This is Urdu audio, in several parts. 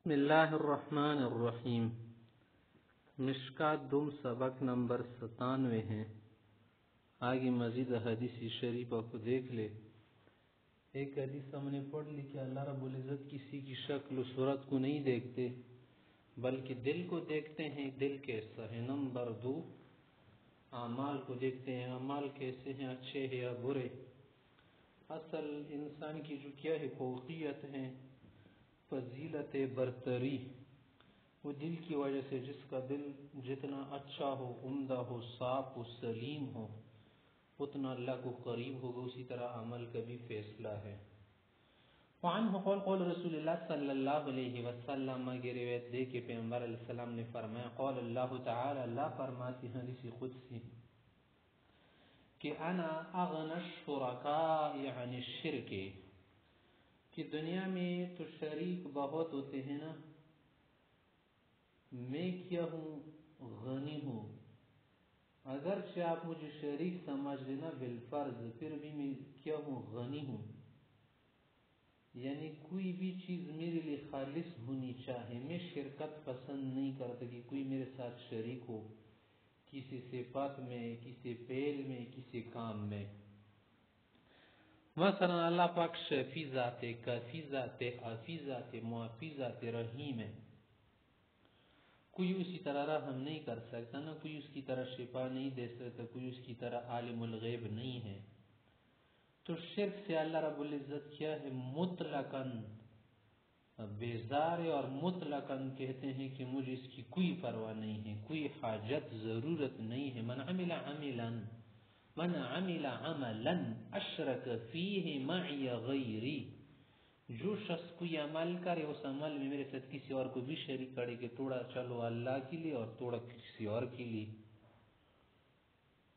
بسم اللہ الرحمن الرحیم۔ مشکات دوم سبق نمبر 97 ہے۔ آگے مزید حدیث شریفہ کو دیکھ لے۔ ایک حدیث ہم نے پڑھ لی کہ اللہ رب العزت کسی کی شکل و صورت کو نہیں دیکھتے بلکہ دل کو دیکھتے ہیں، دل کیسا ہے۔ نمبر 2 اعمال کو دیکھتے ہیں، اعمال کیسے ہیں، اچھے ہیں یا برے۔ اصل انسان کی جو کیا ہے فوقیت ہے، فضیلت برتری، وہ دل کی وجہ سے، جس کا دل جتنا اچھا ہو، عمدہ ہو، صاف ہو، سلیم ہو، اتنا اللہ کو قریب ہوگا۔ اسی طرح عمل کا بھی فیصلہ ہے۔ وعنہ قول رسول اللہ صلی اللہ علیہ وسلم کی روایت دے کہ پیغمبر علیہ السلام نے فرمایا، قول اللہ تعالی، اللہ فرماتی ہیں حدیث قدسی کہ انا اغنى الشرکاء عن الشرک، کہ دنیا میں تو شریک بہت ہوتے ہیں نا، میں کیا ہوں، غنی ہوں۔ اگرچہ آپ مجھے شریک سمجھ لینا بالفرض، پھر بھی میں کیا ہوں، غنی ہوں۔ یعنی کوئی بھی چیز میرے لیے خالص ہونی چاہے، میں شرکت پسند نہیں کرتا کہ کوئی میرے ساتھ شریک ہو، کسی صفات میں، کسی فعل میں، کسی کام میں۔ مثلا اللہ پاک شفی ذات، کافی ذات، حافظ ذات، معافی ذات، رحیم ہے۔ کوئی اسی طرح رحم نہیں کر سکتا، نہ کوئی اس کی طرح شفا نہیں دے سکتا، کوئی اس کی طرح عالم الغیب نہیں ہے۔ تو شرک سے اللہ رب العزت کیا ہے، مطلقاً بیزار ہے، اور مطلقاً کہتے ہیں کہ مجھے اس کی کوئی پرواہ نہیں ہے، کوئی حاجت ضرورت نہیں ہے۔ من عمل عملا اشرک فیہ معی غیری، جو شخص کوئی عمل کرے، اس عمل میں میرے ساتھ کسی اور کو بھی شریک کرے، کہ تھوڑا چلو اللہ کے لیے اور تھوڑا کسی اور کے لیے،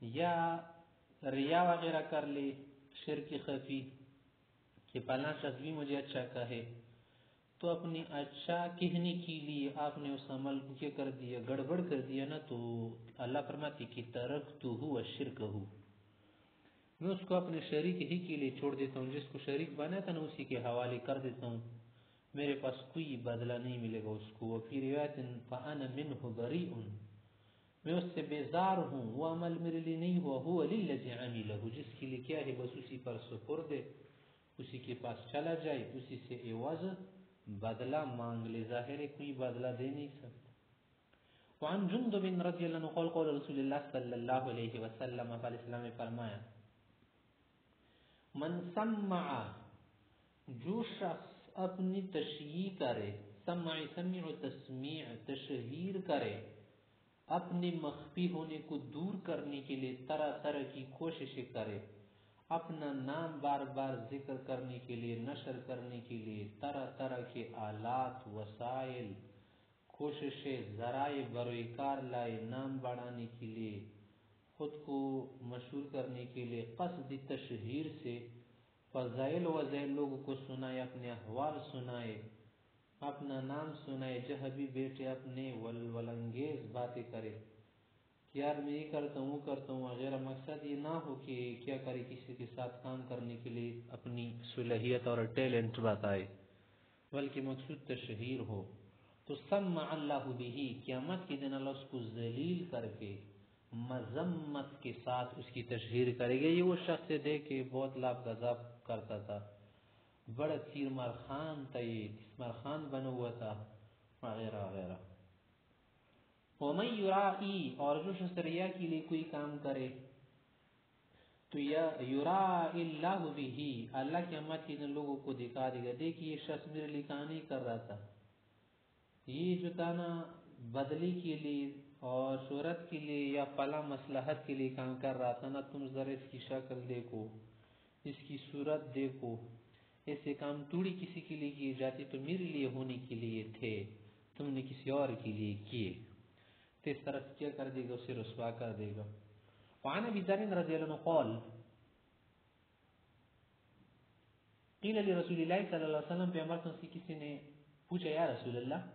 یا ریا وغیرہ کر لے، شرک خفی، کہ فلاں شخص بھی مجھے اچھا کہے، تو اپنی اچھا کہنے کے لیے آپ نے اس عمل کو کیا کر دیا، گڑبڑ کر دیا نا، تو اللہ فرماتی کہ ترکتہ وشرکہ، میں اس کو اپنے شریک ہی کے لیے چھوڑ دیتا ہوں، جس کو شریک بنا تھا نا اسی کے حوالے کر دیتا ہوں، میرے پاس کوئی بدلہ نہیں ملے گا اس کو۔ وفی روایت فانا منہ بریء، میں اس سے بیزار ہوں، وہ عمل میرے لیے نہیں ہوا، هو للذی عملہ، جس کے لیے کیا ہے بس اسی پر سپرد ہے، اسی کے پاس چلا جائے، اسی سے عوض بدلہ مانگ لے، ظاہر ہے کوئی بدلہ دے نہیں سکتا۔ وعن جندب رضی اللہ عنہ قول رسول اللہ صلی اللہ علیہ وسلم، علیہ السلام نے فرمایا، من سمع، جو شخص اپنی تشییع کرے، سمع تسمیع، تشہیر کرے، اپنے مخفی ہونے کو دور کرنے کے لیے طرح طرح کی کوششیں کرے، اپنا نام بار بار ذکر کرنے کے لیے، نشر کرنے کے لیے طرح طرح کے آلات، وسائل، کوششیں، ذرائع بروئے کار لائے، نام بڑھانے کے لیے، خود کو مشہور کرنے کے لیے، قصد تشہیر سے فضائل وضائل لوگوں کو سنائے، اپنے احوال سنائے، اپنا نام سنائے، جہاں بھی بیٹھے اپنے ولولنگیز باتیں کرے کہ یار میں یہ کرتا ہوں وہ کرتا ہوں وغیرہ۔ مقصد یہ نہ ہو کہ کیا کرے، کسی کے ساتھ کام کرنے کے لیے اپنی صلاحیت اور ٹیلنٹ بتائے، بلکہ مقصود تشہیر ہو۔ تو سمع اللہ بہ، قیامت کے دن اللہ اس کو ذلیل کر کے مذمت کے ساتھ اس کی تشہیر کرے گا۔ یہ وہ شخص دے کہ بہت لاب غضب کرتا تھا، بڑا تیر مار خان تھا، یہ تیر مار خان بنا ہوا تھا، وغیرہ وغیرہ۔ ومن یرائی، اور جو شخص ریا کے لیے کوئی کام کرے، تو یرائی اللہ بہ، اللہ قیامت کے دن لوگوں کو دکھا دے گا، دیکھیے یہ شخص میرے لیے کام نہیں کر رہا تھا، یہ جو تھا نا بدلی کے لیے اور شہرت کے لیے یا فلاں مصلحت کے لیے کام کر رہا تھا نا، تم ذرا اس کی شکل دیکھو، اس کی صورت دیکھو، ایسے کام توڑی کسی کے لیے کیے جاتے تو میرے لیے ہونے کے لیے تھے، تم نے کسی اور کے لیے کیے، تو اس طرح کیا کر دے گا، اسے رسوا کر دے گا۔ وعن ابی ذر رضی اللہ عنہ قال قیل لرسول اللہ صلی اللہ علیہ وسلم، پیغمبر سے کسی نے پوچھا، یا رسول اللہ،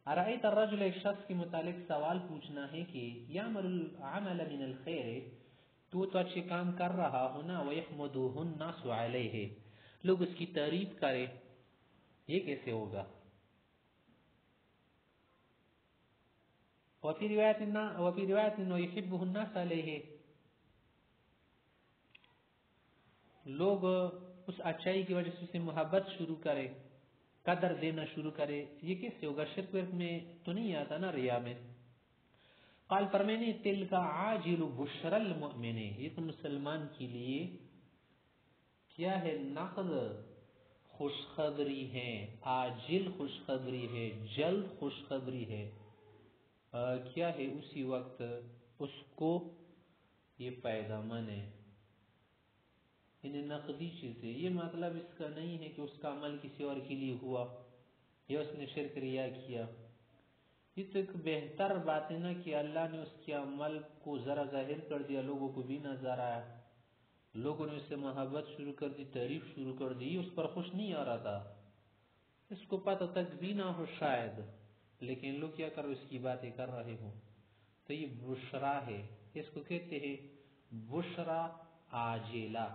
ارأیت الرجل، ایک شخص کے متعلق سوال پوچھنا ہے کہ یعمل العمل من الخیر، تو اچھے کام کر رہا ہونا، ویحمدہ الناس علیہ، لوگ اس کی تعریف کرے، یہ کیسے ہوگا؟ وفی روایت وَيُحِبُّهُ النَّاسَ عَلَيْهِ، لوگ اس اچائی کی وجہ سے اسے محبت شروع کرے، قدر دینا شروع کرے، یہ کیسے ہوگا؟ شرک ورک میں تو نہیں آتا نا، ریا میں۔ قال فرمانے تلک عاجل بشر المؤمن، یہ تو مسلمان کے لیے کیا ہے؟ نقد خوشخبری ہے، عاجل خوشخبری ہے، جلد خوشخبری ہے۔ کیا ہے؟ اسی وقت اس کو یہ پیدامن ہے، انہیں نقدی چیزیں۔ یہ مطلب اس کا نہیں ہے کہ اس کا عمل کسی اور کے لیے ہوا یا اس نے شرک ریا کیا۔ یہ تو ایک بہتر بات ہے نا کہ اللہ نے اس کے عمل کو ذرا ظاہر کر دیا، لوگوں کو بھی نظر آیا، لوگوں نے اس سے محبت شروع کر دی، تعریف شروع کر دی۔ اس پر خوش نہیں آ رہا تھا، اس کو پتہ تک بھی نہ ہو شاید، لیکن لوگ کیا کر اس کی باتیں کر رہے ہوں۔ تو یہ بشرا ہے، اس کو کہتے ہیں بشرا عاجلہ،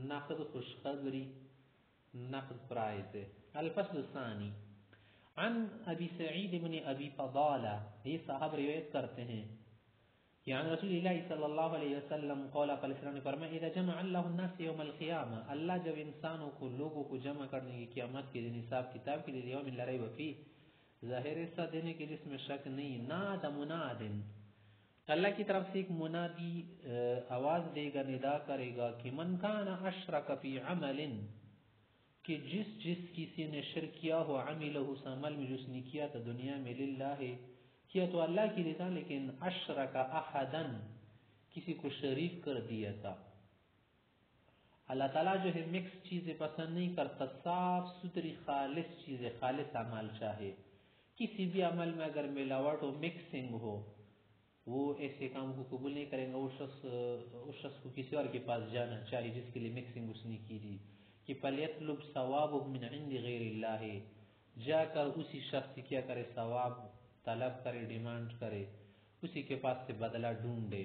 نقد خوشخبری، نقد پرائز ہے۔ الفصل الثانی عن ابی سعید بن ابی فضالہ، یہ صاحب روایت کرتے ہیں کہ عن رسول اللہ صلی اللہ علیہ وسلم قال، علیہ السلام نے فرمایا اذا جمع اللہ الناس یوم القیامہ، اللہ جب انسانوں کو، لوگوں کو جمع کرنے کی قیامت کے دن حساب کتاب کے لیے، یوم لا ریب فیہ، ظاہر ایسا دینے کے جس میں شک نہیں، ناد مناد، اللہ کی طرف سے ایک منادی آواز دے گا، ندا کرے گا کہ من کان اشرک فی عمل، کہ جس کسی نے شرک کیا ہو، عملہ اس عمل میں جس نے کیا تھا دنیا میں، للہ کیا تو اللہ کی لیے تھا، لیکن اشرک احدا، کسی کو شریک کر دیا تھا۔ اللہ تعالیٰ جو ہے مکس چیزیں پسند نہیں کرتا، صاف ستھری خالص چیزیں، خالص عمل چاہے۔ کسی بھی عمل میں اگر ملاوٹ ہو، مکسنگ ہو، وہ ایسے کام کو قبول نہیں کریں گا۔ اس شخص کو کسی اور کے پاس جانا چاہیے جس کے لیے مکسنگ اس نے کی تھی، کہ فَلْيَطْلُبْ ثَوَابُهُ مِنْ عِنْدِ غَيْرِ اللَّهِ، جا کر اسی شخص سے کیا کرے؟ ثواب طلب کرے، ڈیمانڈ کرے، اسی کے پاس سے بدلہ ڈھونڈے۔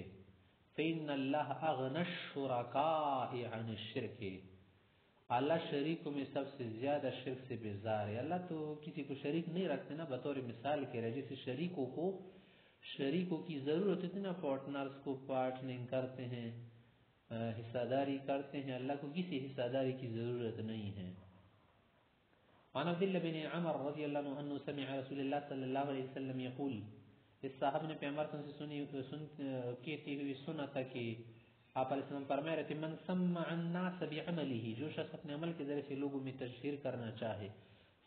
فَإِنَّ اللَّهَ أَغْنَى الشُّرَكَاءِ عَنِ الشِّرْكِ، اللہ شریکوں میں سب سے زیادہ شرک سے بیزار ہے۔ اللہ تو کسی کو شریک نہیں رکھتے نا، بطور مثال کہہ رہے، جیسے شریکوں کی ضرورت ہوتی نا، پارٹنرز کو پارٹنرنگ کرتے ہیں، حصہ داری کرتے ہیں، اللہ کو کسی حصہ داری کی ضرورت نہیں ہے۔ عن عبد اللہ بن عمر رضی اللہ عنہ سمع رسول اللہ صلی اللہ علیہ وسلم یقول، اس صاحب نے پیغمبر سے کہتے ہوئے سنا تھا کہ آپ علیہ السلام فرما رہے تھے، من سمع الناس بعمله، جو شخص اپنے عمل کے ذریعے سے لوگوں میں تشہیر کرنا چاہے،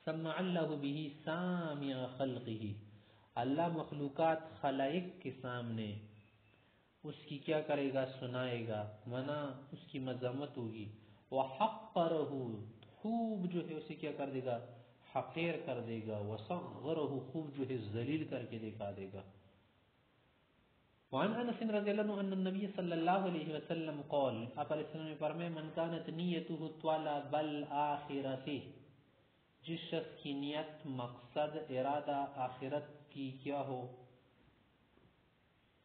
سمع اللہ به سامع خلقه، اللہ مخلوقات خلائق کے سامنے اس کی کیا کرے گا؟ سنائے گا، منع اس کی مذمت ہوگی۔ وحقرہ، خوب جو ہے اسے کیا کر دے گا؟ حقیر کر دے گا۔ وصغرہ، خوب جو ہے ذلیل کر کے دکھا دے گا۔ وعن انس رضی اللہ عنہ ان النبی صلی اللہ علیہ وسلم قال، آپ علیہ السلام نے فرمایا من کانت نیتہ طلب الآخرۃ، جس شخص کی نیت، مقصد، ارادہ آخرت کی کیا ہو؟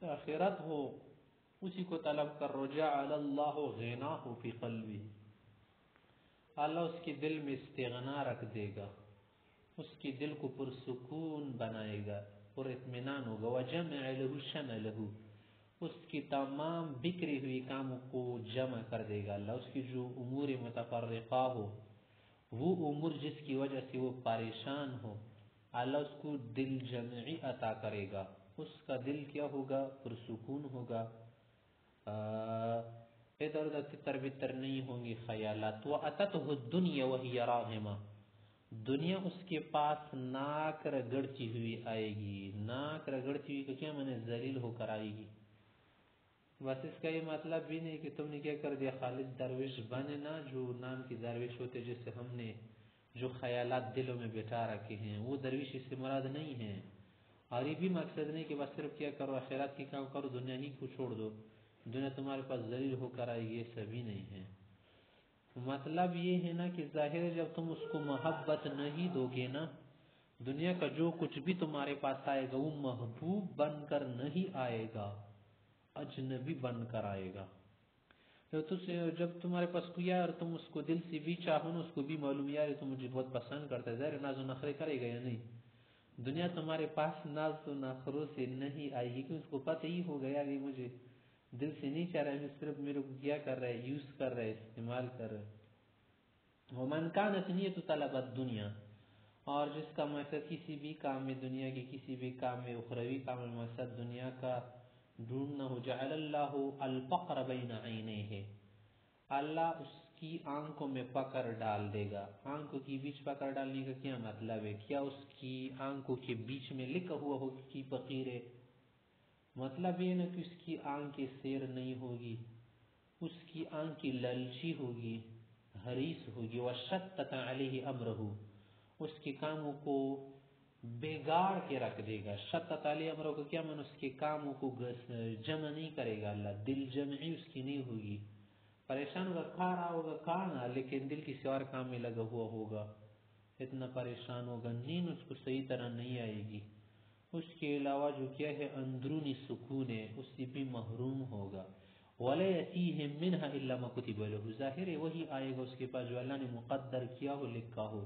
آخرت ہو، اسی کو طلب کر، جعل اللہ غناہ فی قلبہ، اللہ اس کے دل میں استغنا رکھ دے گا، اس کے دل کو پرسکون بنائے گا، پر اطمینان ہوگا۔ وجمع له شملہ، اس کی تمام بکھری ہوئی کاموں کو جمع کر دے گا اللہ، اس کی جو امور متفرقہ ہو، وہ امور جس کی وجہ سے وہ پریشان ہو، اللہ اس کو دل جمعی عطا کرے گا، اس کا دل کیا ہوگا؟ پرسکون ہوگا، ادھر ادھر تتر بتر نہیں ہوں گی خیالات۔ وَأَتَتْهُ الدُّنْيَا وَهِيَ رَاغِمَةٌ، دنیا اس کے پاس ناک رگڑتی ہوئی آئے گی۔ ناک رگڑتی ہوئی کا کیا معنی؟ ذلیل ہو کر آئے گی۔ بس اس کا یہ مطلب بھی نہیں کہ تم نے کیا کر دیا؟ خالص درویش بنے نا، جو نام کی درویش ہوتے، جس سے ہم نے جو خیالات دلوں میں بٹھا رکھے ہیں، وہ درویش اس سے مراد نہیں ہے۔ اور یہ بھی مقصد نہیں کہ بس صرف کیا کرو؟ آخرات کی کام کرو، دنیا ہی کو چھوڑ دو، دنیا تمہارے پاس ذلیل ہو کر آئے گی، یہ سبھی نہیں ہے۔ مطلب یہ ہے نا کہ ظاہر جب تم اس کو محبت نہیں دو گے نا، دنیا کا جو کچھ بھی تمہارے پاس آئے گا وہ محبوب بن کر نہیں آئے گا، اجنبی بن کر آئے گا۔ جب تمہارے پاس کوئی اور تم اس کو دل سے بھی چاہو نا، اس کو بھی معلوم یار تو مجھے بہت پسند کرتا ہے، ظاہر ناز و نخرے کرے گا یا نہیں؟ دنیا تمہارے پاس ناز و نخروں سے نہیں آئے گی، کہ اس کو پتہ ہی ہو گیا کہ مجھے دل سے نہیں چاہ رہا ہے، صرف میرے کو کیا کر رہا ہے، یوز کر رہا ہے، استعمال کر رہا ہے۔ ومن کانت نیت طلب الدنیا، اور جس کا مقصد کسی بھی کام میں، دنیا کے کسی بھی کام میں، اخروی کام میں مقصد دنیا کا ڈھونڈنا ہو، جعل اللہ الفقر بین عینیہ، اللہ اس کی آنکھوں میں پکڑ ڈال دے گا۔ آنکھوں کے بیچ پکڑ ڈالنے کا کیا مطلب ہے؟ کیا اس کی آنکھوں کے بیچ میں لکھا ہوا ہو کہ فقیر ہے؟ مطلب یہ نا کہ اس کی آنکھیں سیر نہیں ہوگی، اس کی آنکھیں للچی ہوگی، حریص ہوگی، وشتت علیہ امرہ، اس کے کاموں کو بگاڑ کے رکھ دے گا۔ شتت علیہ امرہ کو کیا معنی؟ اس کے کاموں کو جمع نہیں کرے گا اللہ، دل جمعی اس کی نہیں ہوگی، پریشان ہوگا، کھا رہا ہوگا کھانا لیکن دل کسی اور کام میں لگا ہوا ہوگا، اتنا پریشان ہوگا، نیند اس کو صحیح طرح نہیں آئے گی، اس کے علاوہ جو کیا ہے اندرونی سکون ہے اس سے بھی محروم ہوگا۔ وَلَا يَأْتِيهِ مِنْهَا إِلَّا مَا كُتِبَ لَهُ، ظاہر ہے وہی آئے گا اس کے پاس جو اللہ نے مقدر کیا ہو، لکھا ہو،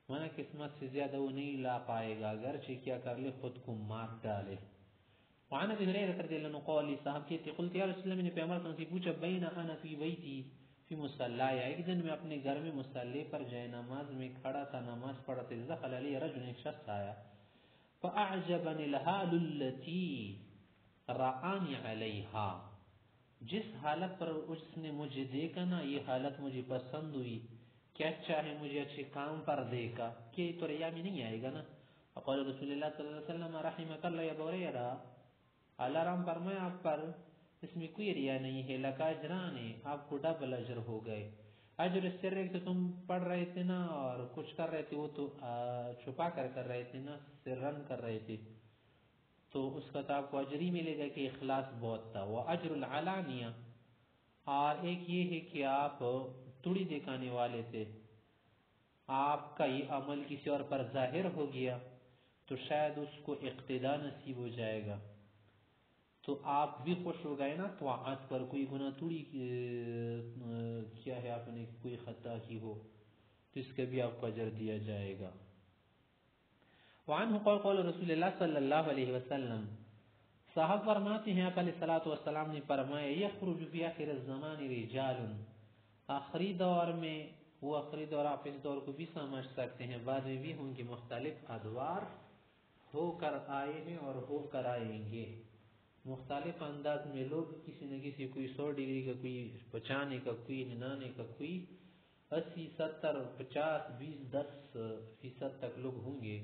مانا قسمت سے زیادہ وہ نہیں لا پائے گا، اگرچہ کیا کر لے خود کو مار ڈالے۔ وعن ابي هريره رضي الله عنه قال صاحب کہتے قلت یا رسول اللہ، میں نے پیغمبر سے پوچھا، بین انا فی بیتی فی مصلی، ایک دن میں اپنے گھر میں مصلی پر جائے نماز میں کھڑا تھا، نماز پڑھا تھا، دخل علی رجل، ایک شخص آیا، فاعجبنی الحال التي رآنی علیہا، جس حالت پر اس نے مجھے دیکھا نا یہ حالت مجھے پسند ہوئی، کہ اچھا ہے مجھے اچھے کام پر دیکھا، کہ تو ریا میں نہیں آئے گا نا۔ فقال رسول اللہ صلی اللہ علیہ وسلم رحمک اللہ یا ابا ہریرہ، اللہ رحم فرمائے آپ پر، اس میں کوئی ریا نہیں ہے، لک اجران، آپ کو ڈبل اجر ہو گئے۔ اجر اس سے رہے کہ تم پڑھ رہے تھے نا اور کچھ کر رہے تھے، وہ تو چھپا کر رہے تھے نا، سرن کر رہے تھے، تو اس کا تو آپ کو اجر ہی ملے گا کہ اخلاص بہت تھا۔ وہ اجر العلانیہ، اور ایک یہ ہے کہ آپ تڑی دکھانے والے تھے، آپ کا یہ عمل کسی اور پر ظاہر ہو گیا تو شاید اس کو اقتداء نصیب ہو جائے گا، تو آپ بھی خوش ہو گئے نا، طاعت پر کوئی گناہ تھوڑی کیا ہے، آپ نے کوئی خطا کی ہو تو اس کا بھی آپ کو اجر دیا جائے گا۔ وعنہ قال قول رسول اللہ صلی اللہ علیہ وسلم، صاحب فرماتے ہیں آپ علیہ الصلوۃ والسلام نے فرمایا، یخرج فی آخر الزمان رجال، آخری دور میں، وہ آخری دور آپ اس دور کو بھی سمجھ سکتے ہیں، بعد میں بھی ہوں گے، مختلف ادوار ہو کر آئے ہیں اور ہو کر آئیں گے، مختلف انداز میں لوگ کسی نہ کسی، کوئی 100 ڈگری کا، کوئی 95 کا، کوئی 99 کا، کوئی 80 70 50 20 10% تک لوگ ہوں گے،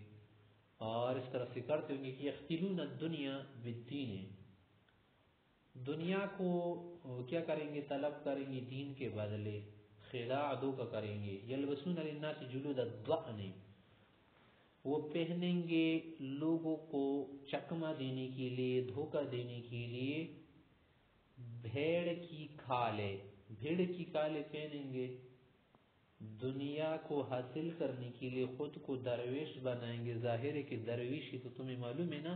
اور اس طرح سے کرتے ہوں گے کہ یختلون الدنیا بالدین، دنیا کو کیا کریں گے، طلب کریں گے دین کے بدلے، خداع دھوکہ کریں گے، یلبسون للناس جلود الضأن، وہ پہنیں گے لوگوں کو چکمہ دینے کے لیے، دھوکہ دینے کے لیے بھیڑ کی کھالیں، بھیڑ کی کھالیں پہنیں گے، دنیا کو حاصل کرنے کے لیے خود کو درویش بنائیں گے۔ ظاہر ہے کہ درویشی تو تمہیں معلوم ہے نا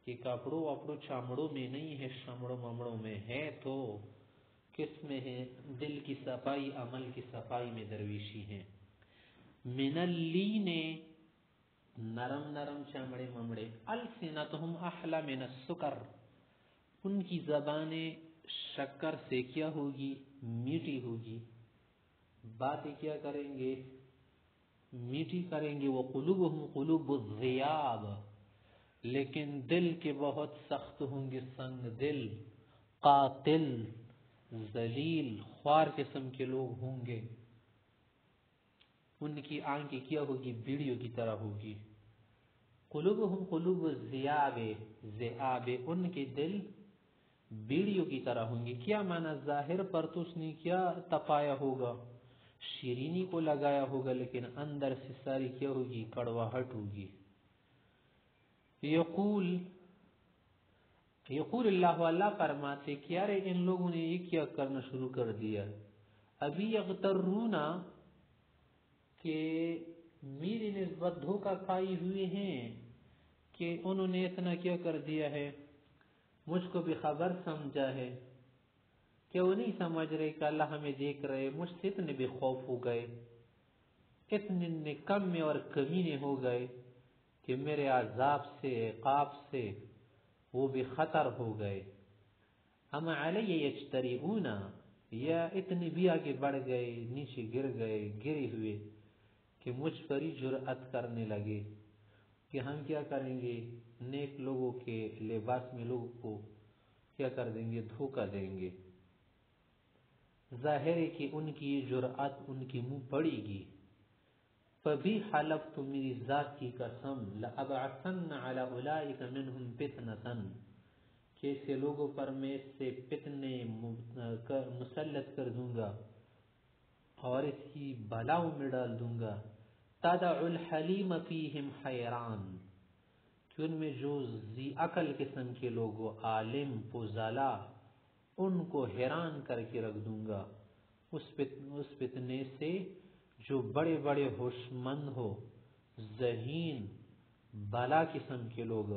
کہ کپڑوں وپڑوں چامڑوں میں نہیں ہے، شمڑوں ممڑوں میں ہے، تو کس میں ہے؟ دل کی صفائی، عمل کی صفائی میں درویشی ہے۔ من اللین، نرم نرم چمڑے ممڑے، السنتہم احلی من السکر، ان کی زبانیں شکر سے کیا ہوگی؟ میٹھی ہوگی، باتیں کیا کریں گے؟ میٹھی کریں گے۔ وقلوبہم قلوب الذیاب، لیکن دل کے بہت سخت ہوں گے، سنگ دل، قاتل، ذلیل، خوار قسم کے لوگ ہوں گے، ان کی آنکھیں کیا ہوگی؟ بیڑیوں کی طرح ہوگی۔ قلوبہم قلوب الذیاب، ذئاب، ان کے دل بیڑیوں کی طرح ہوں گے۔ کیا معنی؟ ظاہر پر تو اس نے کیا تپایا ہوگا؟ شیرینی کو لگایا ہوگا، لیکن اندر سے ساری کیا ہوگی؟ کڑواہٹ ہوگی۔ یقول اللہ فرماتے کہ یار ان لوگوں نے یہ کیا کرنا شروع کر دیا، ابھی یغترون، کہ میری نسبت دھوکہ کھائی ہوئے ہیں، کہ انہوں نے اتنا کیا کر دیا ہے، مجھ کو بھی خبر سمجھا ہے کہ وہ نہیں سمجھ رہے کہ اللہ ہمیں دیکھ رہے. مجھ سے اتنے بے خوف ہو گئے, اتنے نکم میں اور کمینے ہو گئے کہ میرے عذاب سے, عقاب سے وہ بے خطر ہو گئے. ام علی یجترئون, یا اتنے بھی آگے بڑھ گئے, نیچے گر گئے, گرے ہوئے کہ مجھ پر ہی جرأت کرنے لگے کہ ہم کیا کریں گے, نیک لوگوں کے لباس میں لوگوں کو کیا کر دیں گے, دھوکہ دیں گے. ظاہر ہے کہ ان کی جرأت ان کی منہ پڑے گی. فبی حلفت, میری ذات کی قسم, لأبعثن علی اولئک منہم فتنۃ, کہ ایسے لوگوں پر میں سے فتنے مسلط کر دوں گا اور اس کی بلاؤں میں ڈال دوں گا. تدع الحلیم فیہم حیران, کہ ان میں جو ذی عقل قسم کے لوگ, عالم فضلاء, ان کو حیران کر کے رکھ دوں گا اس فتنے سے. جو بڑے بڑے ہوشمند ہو, ذہین بالا قسم کے لوگ,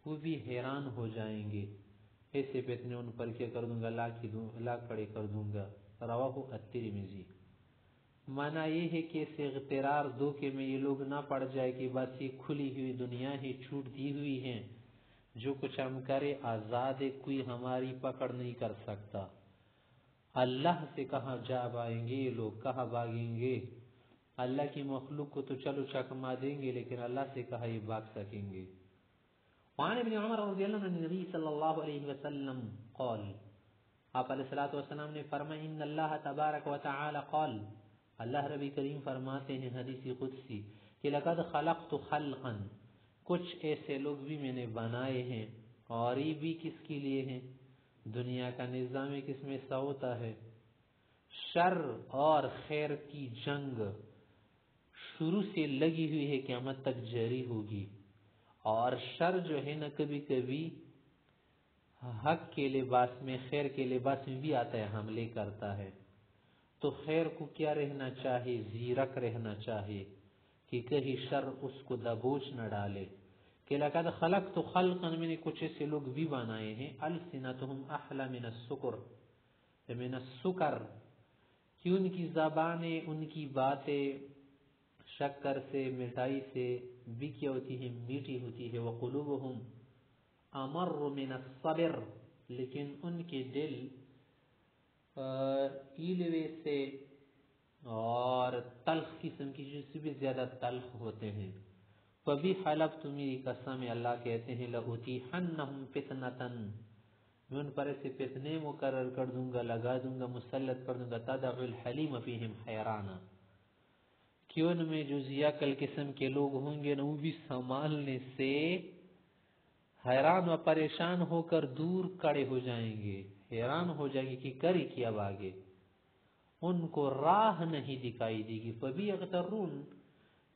وہ بھی حیران ہو جائیں گے. ایسے فتنے ان پر کیا کر دوں گا, لا کھڑے کر دوں گا. رواہ الترمذی. معنی یہ ہے کہ اس اغترار دھوکے میں یہ لوگ نہ پڑ جائے کہ بس یہ کھلی ہوئی دنیا ہی چھوٹ دی ہوئی ہے, جو کچھ ہم کرے آزاد ہے, کوئی ہماری پکڑ نہیں کر سکتا. اللہ سے کہاں جا پائیں گے یہ لوگ, کہاں بھاگیں گے؟ اللہ کی مخلوق کو تو چلو چکما دیں گے, لیکن اللہ سے کہاں یہ بھاگ سکیں گے. وعن ابن عمر رضی اللہ عنہ نبی صلی اللہ علیہ وسلم قال, آپ علیہ الصلوۃ والسلام نے فرمایا, ان اللہ تبارک و تعالی قال, اللہ ربی کریم فرماتے ہیں حدیث قدسی کہ لقد خلقت خلقا, کچھ ایسے لوگ بھی میں نے بنائے ہیں, اور یہ بھی کس کے لیے ہیں؟ دنیا کا نظام کس میں ایسا ہوتا ہے, شر اور خیر کی جنگ شروع سے لگی ہوئی ہے, قیامت تک جاری ہوگی. اور شر جو ہے نا کبھی کبھی حق کے لباس میں, خیر کے لباس میں بھی آتا ہے, حملے کرتا ہے. تو خیر کو کیا رہنا چاہیے, زیرک رہنا چاہیے کہ کہیں شر اس کو دبوچ نہ ڈالے. کہ لقد خلقت خلقا, میں نے کچھ ایسے لوگ بھی بنائے ہیں, السنتهم احلی من السکر, من السکر, کہ ان کی زبانیں, ان کی باتیں شکر سے, مٹائی سے بھی کیا ہوتی ہے, میٹھی ہوتی ہے. وقلوبهم امر من الصبر, لیکن ان کے دل ایلوے سے اور تلخ قسم کی چیز سے بھی زیادہ تلخ ہوتے ہیں. فبی حلفت, میری قسم, اللہ کہتے ہیں, لأتیحنہم فتنۃ, میں ان پر ایسے فتنے مقرر کر دوں گا, لگا دوں گا, مسلط کر دوں گا. تدع الحلیم فیہم حیرانا, کہ ان میں جو ذیاقل قسم کے لوگ ہوں گے نا, وہ بھی سنبھالنے سے حیران و پریشان ہو کر دور کھڑے ہو جائیں گے, حیران ہو جائیں گے کہ کری کیا باگے, ان کو راہ نہیں دکھائی دے گی. فبی یغترون,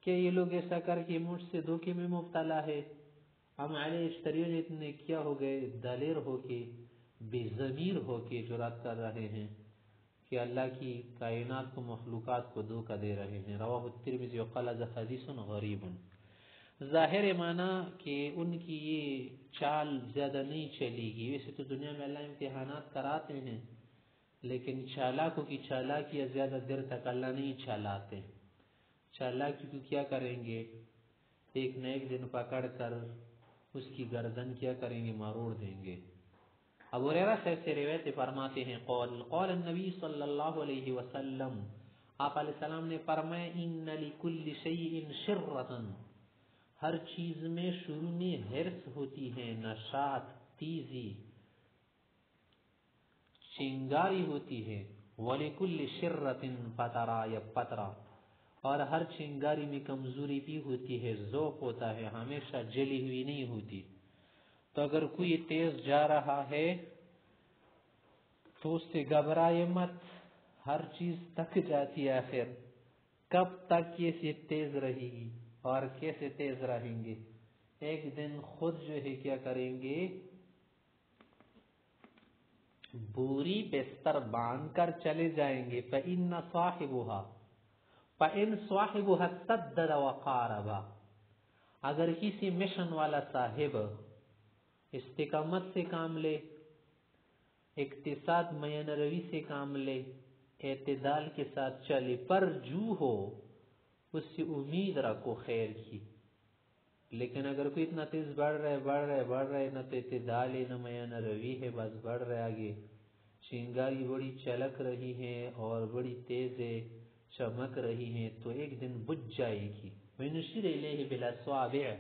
کہ یہ لوگ ایسا کر کے مجھ سے دھوکے میں مبتلا ہے. ہم علیہ یجترئون, اتنے کیا ہو گئے, دلیر ہو کے, بے ضمیر ہو کے جرأت کر رہے ہیں کہ اللہ کی کائنات کو, مخلوقات کو دھوکہ دے رہے ہیں. رواہ الترمذی وقال ذا حدیث غریب. ظاہر معنی کہ ان کی یہ چال زیادہ نہیں چلے گی. ویسے تو دنیا میں اللہ امتحانات کراتے ہیں, لیکن چالاکوں کی چالاکیاں زیادہ دیر تک اللہ نہیں چلاتے. چالاکی کو کیا کریں گے, ایک نہ ایک دن پکڑ کر اس کی گردن کیا کریں گے, مروڑ دیں گے. ابو ہریرہ سے روایت فرماتے ہیں, قال النبی صلی اللہ علیہ وسلم, آپ علیہ السلام نے فرمایا, ان لکل شیء شرۃ, ہر چیز میں شروع میں حرص ہوتی ہے, نشاط, تیزی, چنگاری ہوتی ہے. وَلِكُلِّ شِرَّةٍ پترا یا پترا, اور ہر چنگاری میں کمزوری بھی ہوتی ہے, ذوق ہوتا ہے, ہمیشہ جلی ہوئی نہیں ہوتی. تو اگر کوئی تیز جا رہا ہے تو اس سے گھبرائے مت, ہر چیز تک جاتی ہے آخر. کب تک یہ تیز رہے گی اور کیسے تیز رہیں گے؟ ایک دن خود جو ہے کیا کریں گے, بوری بستر باندھ کر چلے جائیں گے. فَإِنَّ صَاحِبُهَا سَدَّدَ وَقَارَبَ, اگر کسی مشن والا صاحب استقامت سے کام لے اقتصاد میان روی سے کام لے، اعتدال کے ساتھ چلے، پر جو ہو اس سے امید رکھو خیر کی۔ لیکن اگر کوئی اتنا تیز بڑھ رہا ہے، نہ تو اعتدال ہے نہ میان روی ہے، بس بڑھ رہا ہے آگے، چنگاری بڑی چلک رہی ہے اور بڑی تیز ہے، چمک رہی ہے، تو ایک دن بجھ جائے گی۔ وَيُنْشِرُ إِلَيْهِ بِالْأَصَابِعِ،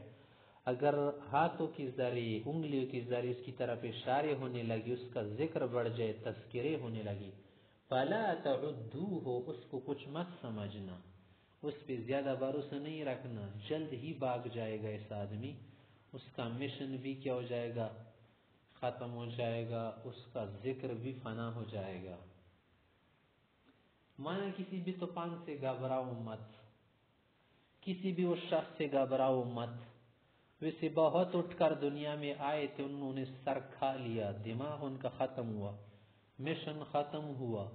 اگر ہاتھوں کی ذریعے، انگلیوں کی ذریعے اس کی طرف اشارے ہونے لگی، اس کا ذکر بڑھ جائے، تذکرے ہونے لگی، فَلَا تَعُدُّوهُ، اس کو کچھ مت سمجھنا، اس پہ زیادہ بھروسہ نہیں رکھنا، جلد ہی بھاگ جائے گا اس آدمی، اس کا مشن بھی کیا ہو جائے گا، ختم ہو جائے گا، اس کا ذکر بھی فنا ہو جائے گا۔ مانا کسی بھی طوفان سے گھبراؤ مت، کسی بھی اس شخص سے گھبراؤ مت۔ ویسے بہت اٹھ کر دنیا میں آئے تھے، انہوں نے سر کھا لیا، دماغ ان کا ختم ہوا، مشن ختم ہوا،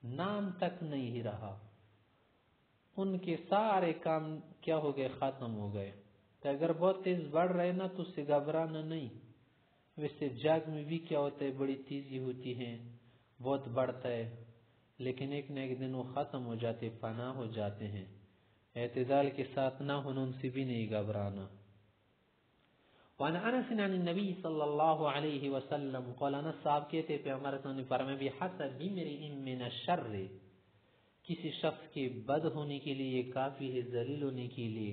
نام تک نہیں رہا، ان کے سارے کام کیا ہو گئے، ختم ہو گئے۔ تو اگر بہت تیز بڑھ رہے نا تو اس سے گھبرانا نہیں۔ ویسے جاگ میں بھی کیا ہوتا ہے، بڑی تیزی ہوتی ہے، بہت بڑھتا ہے، لیکن ایک نہ ایک دن وہ ختم ہو جاتے، فنا ہو جاتے ہیں۔ اعتدال کے ساتھ نہ ہونا، ان سے بھی نہیں گھبرانا۔ وعن انس عن النبی صلی اللہ علیہ وسلم قال، انس صاحب کہتے پیغمبر صلی اللہ علیہ وسلم نے فرمایا، بحسب امرئ من الشر، کسی شخص کے بد ہونے کے لیے کافی ہے، ذلیل ہونے کے لیے،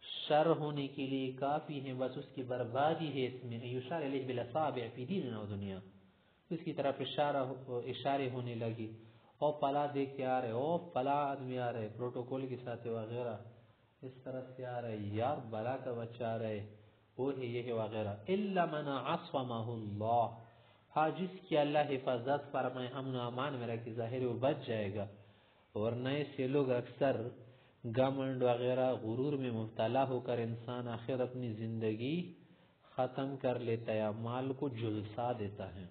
شر ہونے کے لیے کافی ہے، بس اس کی بربادی ہے اس میں، یشار علیہ بالاصابع فی دین و دنیا، اس کی طرف اشارے ہونے لگی، او فلاں دیکھ کے آ رہے، او فلاں آدمی آ رہے، پروٹوکول کے ساتھ وغیرہ، اس طرح سے آ رہے، یار بلا کا بچہ آ رہے، وہ ہے یہ ہے وغیرہ، الا من عصمہ اللہ، ہاں جس کی اللہ حفاظت فرمائے، امن و امان میں رکھے، ظاہر وہ بچ جائے گا۔ ورنہ سے لوگ اکثر گمنڈ وغیرہ غرور میں مبتلا ہو کر انسان آخر اپنی زندگی ختم کر لیتا ہے، مال کو جھلسا دیتا ہے۔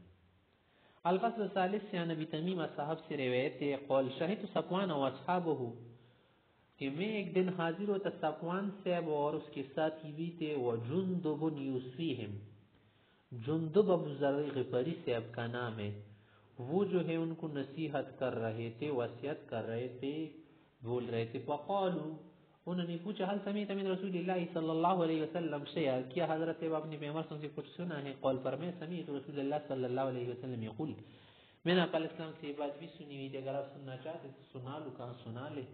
الفصل الثالث سے نبی تمیم صاحب سے روایت ہے، قول شہد صفوان و اصحابہ، کہ میں ایک دن حاضر ہوتا صفوان صاحب اور اس کے ساتھی بھی تھے، وجندب یوسفیہم، جندب ابو ذر غفاری صاحب کا نام ہے، وہ جو ہے ان کو نصیحت کر رہے تھے، وصیت کر رہے تھے، بول رہے تھے، فقالوا، انہوں نے پوچھا، حل سمیت من رسول اللہ صلی اللہ علیہ وسلم شیئا، کیا حضرت صاحب اپنے پیغمبر سے کچھ سنا ہے؟ قول فرمائے، سمیت رسول اللہ صلی اللہ علیہ وسلم یقول، میں نے آپ علیہ السلام سے یہ بات بھی سنی ہوئی تھی، اگر آپ سننا چاہتے تو سنا لو، کہاں سنا لے۔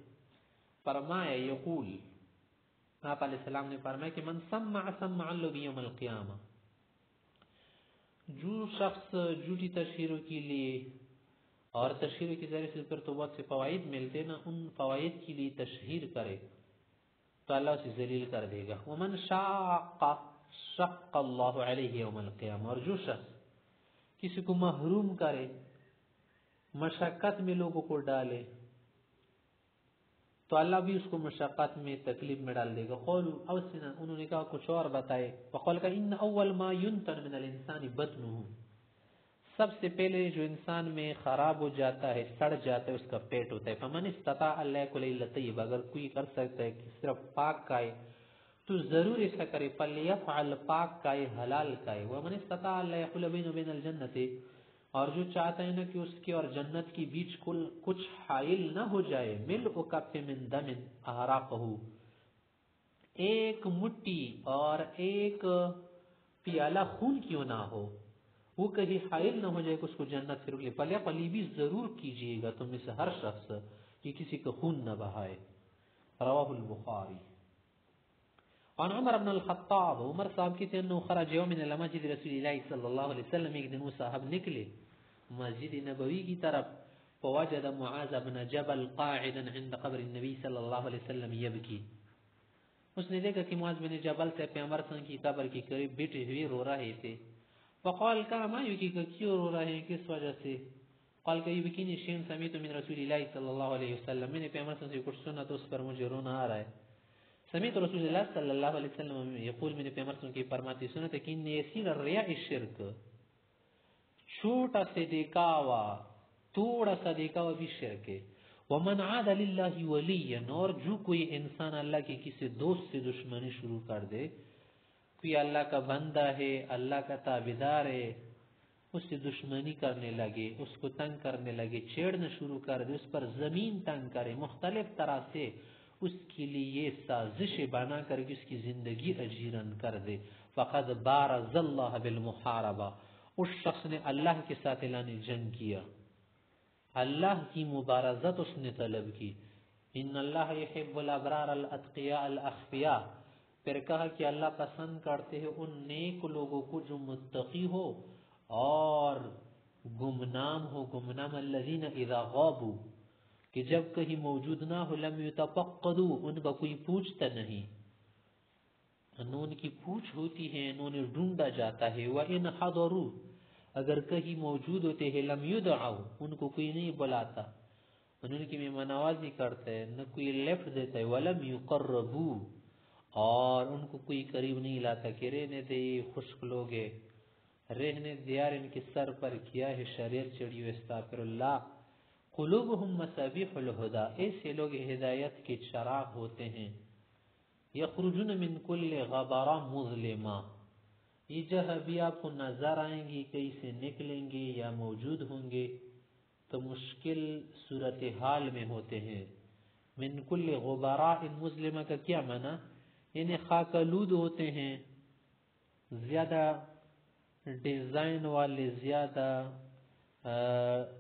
فرمایا یقول، آپ علیہ السلام نے فرمایا کہ من سمع سمع اللہ بیوم القیامہ، جو شخص جھوٹی تشہیروں کے لیے اور تشہیروں کے ذریعے سے پھر تو بہت سے فوائد ملتے نا، ان فوائد کے لیے تشہیر کرے تو اللہ اسے ذلیل کر دے گا۔ ومن شاق شق اللہ علیہ یوم القیامہ، اور جو شخص کسی کو محروم کرے، مشقت میں لوگوں کو ڈالے، تو اللہ بھی اس کو مشقت میں، تکلیف میں ڈال دے گا۔ قولوا اوسنا، انہوں نے کہا کچھ اور بتائے، فقال کہ ان اول ما ينتن من الانسان بطنه، سب سے پہلے جو انسان میں خراب ہو جاتا ہے، سڑ جاتا ہے، اس کا پیٹ ہوتا ہے۔ فمن استطاع اللہ یاکل الا طیب، اگر کوئی کر سکتا ہے کہ صرف پاک کھائے تو ضرور ایسا کرے، فلیفعل، پاک کھائے، حلال کھائے۔ ومن استطاع اللہ یحول بینه وبین الجنۃ، اور جو چاہتا ہے نا کہ اس کے اور جنت کے بیچ کچھ حائل نہ ہو جائے، ملء کف من دم احرقہ، ایک مٹھی اور ایک پیالہ خون کیوں نہ ہو، وہ کہیں حائل نہ ہو جائے کہ اس کو جنت سے روک لے، فلیقلی بھی ضرور کیجئے گا تم میں سے ہر شخص کہ کسی کا خون نہ بہائے۔ رواہ البخاری۔ عن عمر بن الخطاب، عمر صاحب کہتے ہیں انہو خرج یوم من المسجد رسول اللہ صلی اللہ علیہ وسلم، ایک دن وہ صاحب نکلے مسجد نبوی کی طرف، فوجد معاذ بن جبل قاعدا عند قبر النبی صلی اللہ علیہ وسلم یبکی، اس نے دیکھا کہ معاذ بن جبل سے پیغمبر صلی اللہ علیہ وسلم کی قبر کے قریب بیٹھے ہوئے رو رہے تھے۔ فقال کہا ما یبکی، کیوں رو رہے ہیں، کس وجہ سے؟ قال کہ یبکینی شیء سمعت من رسول اللہ صلی اللہ علیہ وسلم، میں نے پیغمبر صلی اللہ علیہ وسلم سے کچھ سنا تو اس پر مجھے رونا آ رہا ہے۔ سمیت رسول اللہ صلی اللہ علیہ وسلم یقول، میں نے پیغمبر صلی اللہ علیہ وسلم کی فرماتے سنا تھا کہ ان یسیر الریاء شرک، چھوٹا سے دکھاوا، تھوڑا سا دکھاوا بھی شرک ہے۔ ومن عاد للہ ولیا، اور جو کوئی انسان اللہ کے کسی دوست سے دشمنی شروع کر دے، کوئی اللہ کا بندہ ہے، اللہ کا تابعدار ہے، اس سے دشمنی کرنے لگے، اس کو تنگ کرنے لگے، چھیڑنا شروع کر دے، اس پر زمین تنگ کرے، مختلف طرح سے اس کے لیے یہ سازش بنا کر کے اس کی زندگی اجیرن کر دے، فقد بارز اللہ بالمحاربہ، اس شخص نے اللہ کے ساتھ اعلان جنگ کیا، اللہ کی مبارزت اس نے طلب کی۔ ان اللہ یحب الابرار الاتقیاء الاخفیاء، پھر کہا کہ اللہ پسند کرتے ہیں ان نیک لوگوں کو جو متقی ہو اور گمنام ہو، گمنام الذین اذا غابوا، کہ جب کہیں موجود نہ ہو، لم یتفقدوا، ان کا کوئی پوچھتا نہیں، ان کی پوچھ ہوتی ہے، انہیں ڈھونڈا جاتا ہے، وَإِنْ حَضَرُوا، اگر کہیں موجود ہوتے ہیں، لم یدعوا، ان کو کوئی نہیں بلاتا، ان کی مہمان نوازی کرتا ہے، نہ کوئی لفٹ دیتا ہے، وَلَمْ يُقَرَّبُوا، اور ان کو کوئی قریب نہیں لاتا کہ رہنے دے خشک لوگ ہے، رہنے دیار ان کے سر پر کیا ہے شریعت چڑھی ہوئی، استغفر اللہ، قلوبہم مصابیح الہدی، ایسے لوگ ہدایت کے چراغ ہوتے ہیں، یخرجون من کل غبارہ مظلمہ، یہ جہاں بھی آپ کو نظر آئیں گی، کہیں سے نکلیں گے یا موجود ہوں گے تو مشکل صورتحال میں ہوتے ہیں۔ من کل غبراء مظلمہ کا کیا معنی؟ یعنی خاکالود ہوتے ہیں، زیادہ ڈیزائن والے، زیادہ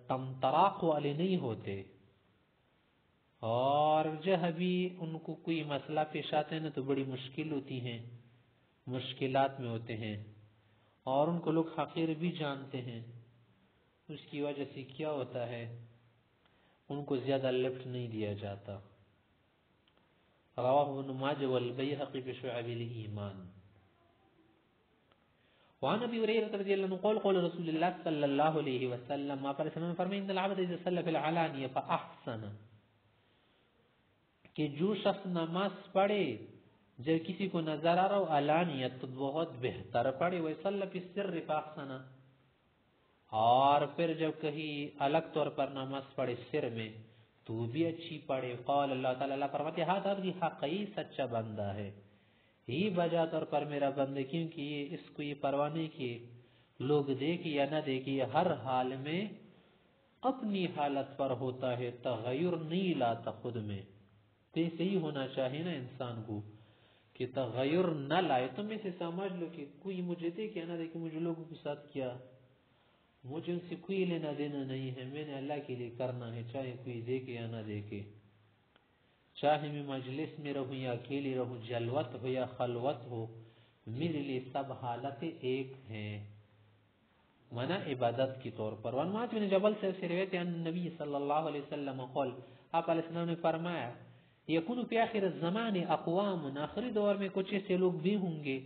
تمطراق والے نہیں ہوتے، اور جہاں بھی ان کو کوئی مسئلہ پیش آتے ہیں نا تو بڑی مشکل ہوتی ہیں، مشکلات میں ہوتے ہیں، اور ان کو لوگ حقیر بھی جانتے ہیں، اس کی وجہ سے کیا ہوتا ہے، ان کو زیادہ لفٹ نہیں دیا جاتا۔ رواہ ابن ماجہ والبیہقی فی شعب الایمان۔ وعن ابی ہریرہ رضی اللہ عنہ قال قال رسول اللہ صلی اللہ علیہ وسلم، آپ علیہ السلام نے فرمایا ان العبد اذا صلی فی العلانیہ فاحسن، کہ جو شخص نماز پڑھے جب کسی کو نظر آ رہا ہو علانیت تو بہت بہتر پڑھے، وَيَصَلَّ فِي السِّرِّ فَأَحْسَنَ، اور پھر جب کہیں الگ طور پر نماز پڑھے سر میں تو بھی اچھی پڑھے۔ قال اللہ تعالی، اللہ فرماتے ہیں ہاتھ کی حقی سچا بندہ ہے، ہی بجا طور پر میرا بندہ، کیونکہ یہ اس کو یہ پرواہ نہیں کہ لوگ دیکھیں یا نہ دیکھیں، یہ ہر حال میں اپنی حالت پر ہوتا ہے، تغیر نہیں لاتا خود میں، تو اسے ہی ہونا چاہیے نا انسان کو کہ تغیر نہ لائے۔ تم اسے سمجھ لو کہ کوئی مجھے دیکھے یا نہ دیکھے، مجھے لوگوں کے ساتھ کیا، مجھے ان سے کوئی لینا دینا نہیں ہے، میں نے اللہ کے لیے کرنا ہے، چاہے کوئی دیکھے یا نہ دیکھے، چاہے میں مجلس میں رہوں یا اکیلی رہوں، جلوت ہو یا خلوت ہو، میرے لیے سب حالتیں ایک ہیں، منع عبادت کی طور پر۔ وان معاذ بن جبل سے روایت ہے ان نبی صلی اللہ علیہ وسلم قال، آپ علیہ السلام نے فرمایا یکون فی آخر الزمان اقوام، آخری دور میں کچھ ایسے لوگ بھی ہوں گے،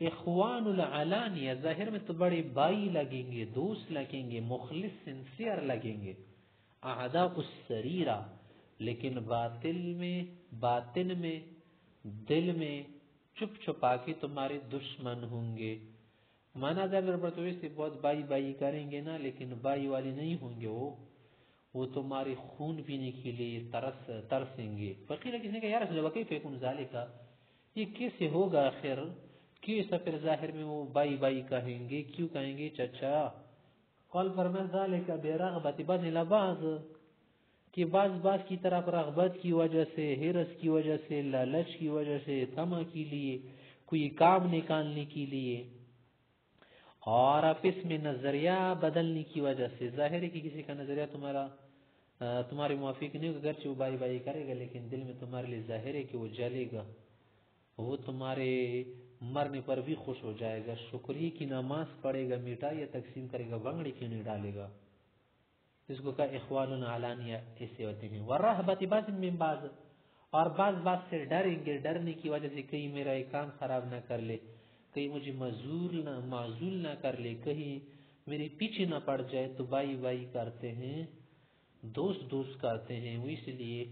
اخوان العلانیہ، ظاہر میں تو بڑے بھائی لگیں گے، دوست لگیں گے، مخلص سنسیئر لگیں گے، اعداء السریرہ، لیکن باطن میں دل میں چھپ چھپا کے تمہارے دشمن ہوں گے۔ مانا ظاہر پر تو ویسے بہت بائی کریں گے نا، لیکن بائی والے نہیں ہوں گے، وہ تمہارے خون پینے کے لیے ترسیں گے۔ فقیر کسی نے کہا یا رسول اللہ کیف یکون ذالک، یہ کیسے ہوگا آخر، کیسا پھر ظاہر میں وہ بائی کہیں گے، کیوں کہیں گے چچا؟ قال فرمایا ذالک برغبت بعض الی بعض، کہ بعض کی طرف رغبت کی وجہ سے، حرص کی وجہ سے، لالچ کی وجہ سے، طمع کے لیے، کوئی کام نکالنے کے لیے، اور آپس میں نظریہ بدلنے کی وجہ سے۔ ظاہر ہے کہ کسی کا نظریہ تمہارے موافق نہیں ہوگا، گرچہ وہ بائی کرے گا، لیکن دل میں تمہارے لیے ظاہر ہے کہ وہ جلے گا، وہ تمہارے مرنے پر بھی خوش ہو جائے گا، شکریہ کی نماز پڑھے گا، مٹھائی تقسیم کرے گا، بنگڑی کیوں نہیں ڈالے گا۔ اس کو کہا اخوان علانیہ ایسے ہوتے ہیں۔ ورہبت بعض من بعض، اور بعض سے ڈریں گے، ڈرنے کی وجہ سے کہیں میرا یہ کام خراب نہ کر لے، کہیں مجھے معزول نہ کر لے، کہیں میرے پیچھے نہ پڑ جائے، تو بائی کرتے ہیں، دوست کرتے ہیں، وہ اس لیے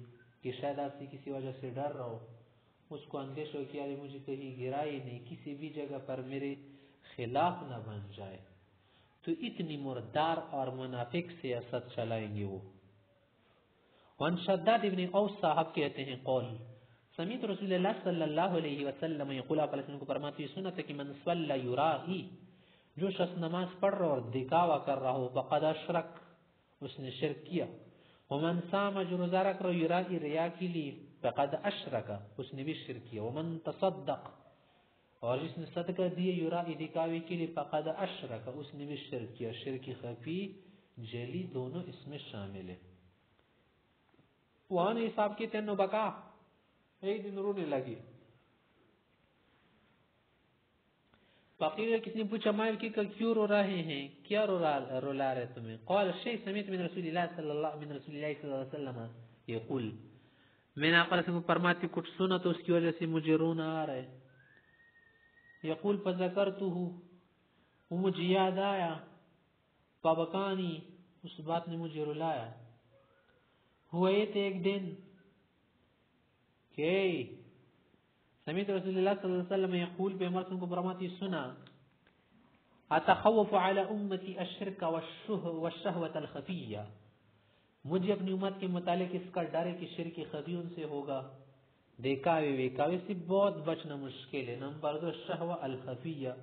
کہ شاید آپ سے کسی وجہ سے ڈر رہا ہو، اس کو اندیشہ ہو کہ یار مجھے کہیں گرائے نہیں، کسی بھی جگہ پر میرے خلاف نہ بن جائے، تو اتنی مردار اور منافق سیاست چلائیں گے وہ۔ وان شداد ابن اوس صاحب کہتے ہیں قول سمیت رسول اللہ صلی اللہ علیہ وسلم یقول، آپ علیہ وسلم کو فرماتے ہیں سنت کہ من صلی یرائی، جو شخص نماز پڑھ رہا اور دکھاوا کر رہا ہو فقد اشرک، اس نے شرک کیا. ومن صام، جو روزہ رکھ رہا یرائی ریا کے لیے فقد اشرک، اس نے بھی شرک کیا. ومن تصدق، اور جس نے صدقہ دیے یرائی دکھاوے کے لیے فقد اشرک، اس نے بھی شرک کیا. شرک خفی جلی دونوں اس میں شامل ہے. وہاں حساب کی تینوں بکا ایک دن رونے لگی. فقیر کسی نے پوچھا مائل کی کیوں رو رہے ہیں، کیا رولا رہے تمہیں؟ قال شیء سمعت من رسول اللہ صلی اللہ علیہ وسلم یقول، میں نے آقا سے فرماتے کچھ سنا تو اس کی وجہ سے مجھے رونا آ رہا ہے. یقول فذکرتہ، وہ مجھے یاد آیا، فبکانی، اس بات نے مجھے رلایا. ہوا یہ تھے ایک دن کہ سمیت رسول اللہ صلی اللہ علیہ وسلم یقول، پہ مرسل کو فرماتی سنا، اتخوف علی امتی الشرک والشہوۃ الخفیہ، مجھے اپنی امت کے متعلق اس کا ڈر ہے کہ شرک خفی ان سے ہوگا، دیکھاوے ویکاوے سے بہت بچنا مشکل ہے. نمبر 2 شہوہ الخفیہ،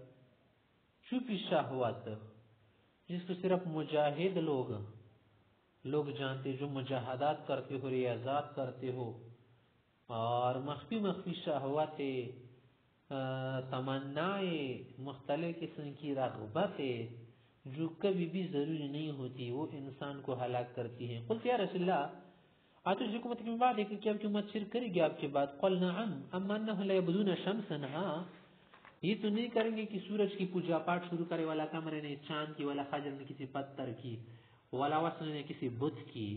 چھپی شہوت جس کو صرف مجاہد لوگ جانتے، جو مجاہدات کرتے ہو، ریاضات کرتے ہو، اور مخفی شہوت، تمنائیں، مختلف قسم کی رغبتیں جو کبھی بھی ضروری نہیں ہوتی، وہ انسان کو ہلاک کرتی ہیں. قلت یا رسول اللہ، آتش حکومت کی بات ہے کہ کیا آپ کی امت شرک کرے گی آپ کے بعد؟ قل نعم اما انہم لا یعبدون شمسا، ہاں یہ تو نہیں کریں گے کہ سورج کی پوجا پاٹ شروع کرے، والا قمر نے چاند کی، والا خجر نے کسی پتھر کی، والا وثن نے کسی بت کی،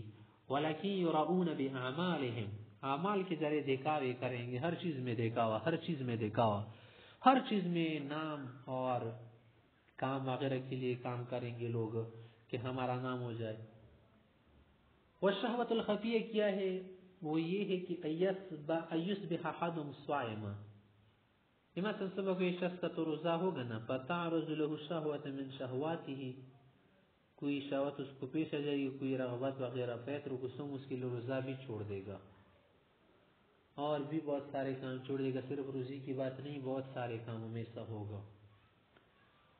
ولکن یراؤون باعمالہم، اعمال کے ذریعے دکھاوے کریں گے. ہر چیز میں دکھاوا، ہر چیز میں دکھاوا، ہر چیز میں نام اور کام وغیرہ کے لیے کام کریں گے لوگ کہ ہمارا نام ہو جائے. والشہوۃ الخفیہ کیا ہے؟ وہ یہ ہے کہ ایصبح احدہم صائما، مثلا صبح کو ایک شخص کا تو روزہ ہوگا نا، فتعرض له شہوۃ من شہواته، کوئی شہوت اس کو پیش آ جائے گی، کوئی رغبت وغیرہ، فیترک الصوم، اس کے لیے روزہ بھی چھوڑ دے گا، اور بھی بہت سارے کام چھوڑ دے گا، صرف روزی کی بات نہیں، بہت سارے کاموں میں ایسا ہوگا.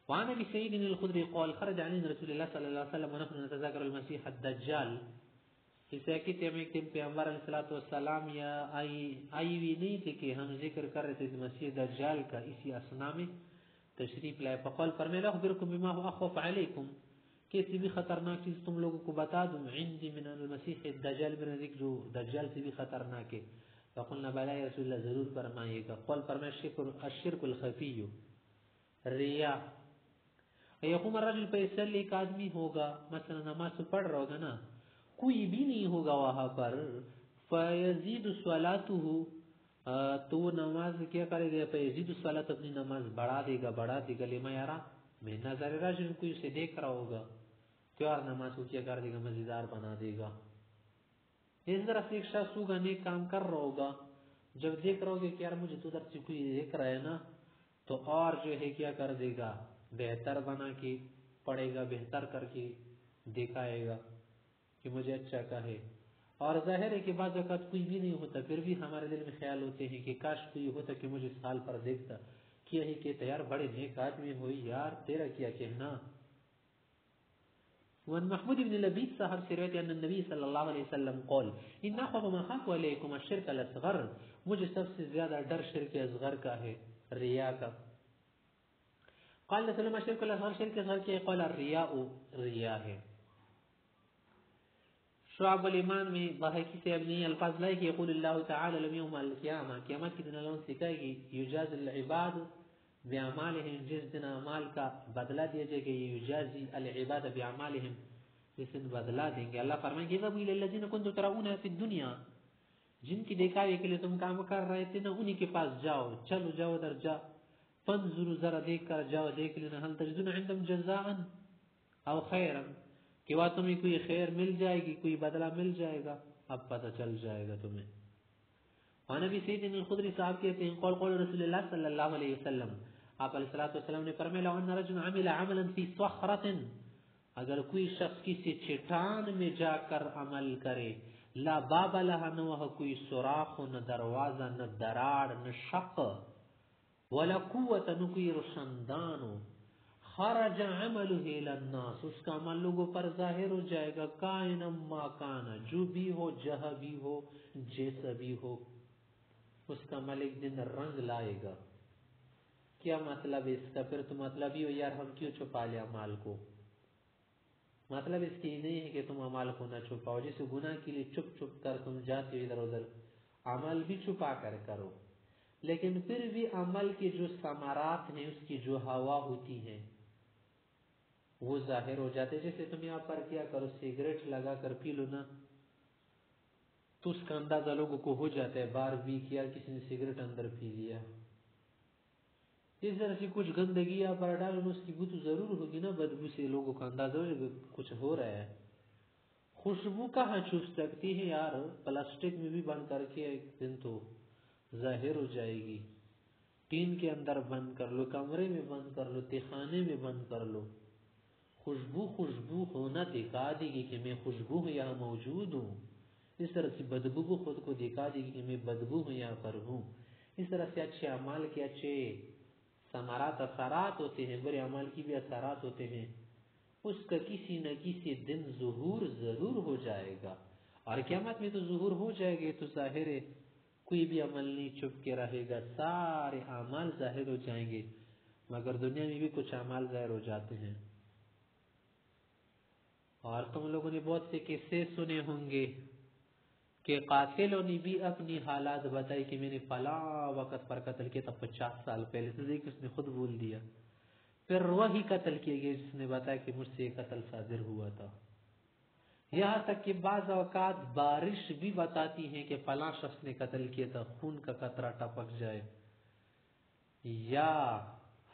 وعن ابی سعید الخدری قال خرج علینا رسول اللہ صلی اللہ علیہ وسلم ونحن نتذاکر المسیح الدجال. اس حقیقت میں ایک دن پیغمبر علیہ السلام یا آئی بھی نہیں تھے کہ ہم ذکر کر رہے تھے مسیح دجال کا، اسی اسنا میں تشریف لائے. فقال فرمایا اخبرکم بما هو اخوف علیکم، کسی بھی خطرناک چیز تم لوگوں کو بتا دوں، عندی من المسیح الدجال، میرے نزدیک جو دجال سے بھی خطرناک ہے. فقلنا بلا یا رسول اللہ، ضرور فرمائیے گا. قال فرمایا الشرک الخفی، ریا. یقوم الرجل فیصلی، ایک آدمی ہوگا مثلا نماز پڑھ رہا ہوگا نا، کوئی بھی نہیں ہوگا وہاں پر، فیزید صلاته، تو نماز کیا کرے گا، فیزید الصلاۃ، اپنی نماز بڑھا دے گا، لما یرا میں نظر رجل، کوئی اسے دیکھ رہا ہوگا تو اور نماز کو کیا کر دے گا، مزیدار بنا دے گا. اس طرح سے ایک شخص ہوگا نیک کام کر رہا ہوگا، جب دیکھ رہا ہوگا کہ یار مجھے تو ادھر سے کوئی دیکھ رہا ہے نا، تو اور جو ہے کیا کر دے گا، بہتر بنا کے پڑھے گا، بہتر کر کے دکھائے گا کہ مجھے اچھا کہے. اور ظاہر ہے کہ بعض اوقات کوئی بھی نہیں ہوتا، پھر بھی ہمارے دل میں خیال ہوتے ہیں کہ کاش کوئی ہوتا کہ مجھے سال پر دیکھتا، کیا ہی کہتا یار بڑے نیک آدمی ہوئی یار، تیرا کیا کہنا. وان محمود بن لبید صاحب سے روایت ان النبی صلی اللہ علیہ وسلم قال ان اخوف ما خاف علیکم الشرک الاصغر، مجھے سب سے زیادہ ڈر شرک اصغر کا ہے، ریا کا. قال رسول الشرک الاصغر، شرک اصغر کیا ہے؟ قال الرياء، ریا ہے. شعب الایمان میں بحقی سے ابنی الفاظ لائے کہ یقول اللہ تعالی لم یوم القیامہ، قیامت کی دن اللہ سکھائے گی، یجاز العباد باعمالہم، جس دن اعمال کا بدلہ دیا جائے گا، یجازی العباد باعمالہم، جس دن بدلہ دیں گے. اللہ فرمائیں گے اذهبوا الی الذین کنتم تراؤون فی الدنیا، جن کی دکھاوے کے لیے تم کام کر رہے تھے نا، انہی کے پاس جاؤ، چلو جاؤ ادھر جا، فانظروا، ذرا دیکھ کر جاؤ، دیکھ لینا، هل تجدون عندهم جزاء او خیرا، کہ وہ تمہیں کوئی خیر مل جائے گی، کوئی بدلہ مل جائے گا، اب پتہ چل جائے گا تمہیں. اور نبی سیدنا الخدری صاحب کہتے ہیں قول قول رسول اللہ صلی اللہ علیہ وسلم، آپ علیہ الصلوۃ والسلام نے فرمایا لو ان رجل عمل عملا فی صخرۃ، اگر کوئی شخص کسی چٹان میں جا کر عمل کرے، لا باب لها، نہ وہاں کوئی سوراخ، نہ دروازہ، نہ دراڑ، نہ شق، ولا قوت، نہ کوئی روشندان، خرج عمله الى الناس، اس کا عمل لوگوں پر ظاہر ہو جائے گا، کائنا ما کانا، جو بھی ہو، جہاں بھی ہو، جیسا بھی ہو، اس کا عمل ایک دن رنگ لائے گا۔ کیا مطلب اس کا؟ پھر تو مطلب یہ ہو یار ہم کیوں چھپا لیا مال کو؟ مطلب اس کی نہیں ہے کہ تم عمل کو نہ چھپاؤ، جس گناہ کے لیے چھپ چھپ کر تم جاتے ہو ادھر ادھر، عمل بھی چھپا کر کرو، لیکن پھر بھی عمل کے جو ثمرات ہیں، اس کی جو ہوا ہوتی ہے وہ ظاہر ہو جاتے۔ جیسے تم یہاں پر کیا کرو، سگریٹ لگا کر پی لو نا، تو اس کا اندازہ لوگوں کو ہو جاتا ہے، بار بھی کیا کسی نے سگریٹ اندر پی لیا۔ اس طرح سے کچھ گندگی یہاں پر ڈالو، اس کی بدبو ضرور ہوگی نا، بدبو سے لوگوں کا اندازہ ہو جائے کچھ ہو رہا ہے۔ خوشبو کہاں چھپ سکتی ہے یار؟ پلاسٹک میں بھی بند کر کے ایک دن تو ظاہر ہو جائے گی۔ ٹین کے اندر بند کر لو، کمرے میں بند کر لو، تہخانے میں بند کر لو، خوشبو ہونا دکھا دے گی کہ میں خوشبو ہوں، یہاں موجود ہوں۔ اس طرح سے بدبو خود کو دکھا دے گی کہ میں بدبو ہوں، یہاں پر ہوں۔ اس طرح سے اچھے اعمال کے اچھے ثمرات اثرات ہوتے ہیں، برے اعمال کی بھی اثرات ہوتے ہیں، اس کا کسی نہ کسی دن ظہور ضرور ہو جائے گا، اور قیامت میں تو ظہور ہو جائے گا، تو ظاہر ہے کوئی بھی عمل نہیں چھپ کے رہے گا، سارے اعمال ظاہر ہو جائیں گے۔ مگر دنیا میں بھی کچھ اعمال ظاہر ہو جاتے ہیں، اور تم لوگوں نے بہت سے قصے سنے ہوں گے کہ قاتلوں نے بھی اپنی حالات بتائی کہ میں نے فلاں وقت پر قتل کیا تھا، 50 سال پہلے، تو دیکھ اس نے خود بول دیا، پھر وہی قتل کیے گئے جس نے بتایا کہ مجھ سے یہ قتل صادر ہوا تھا۔ یہاں تک کہ بعض اوقات بارش بھی بتاتی ہیں کہ فلاں شخص نے قتل کیا تھا، خون کا قطرہ ٹپک جائے، یا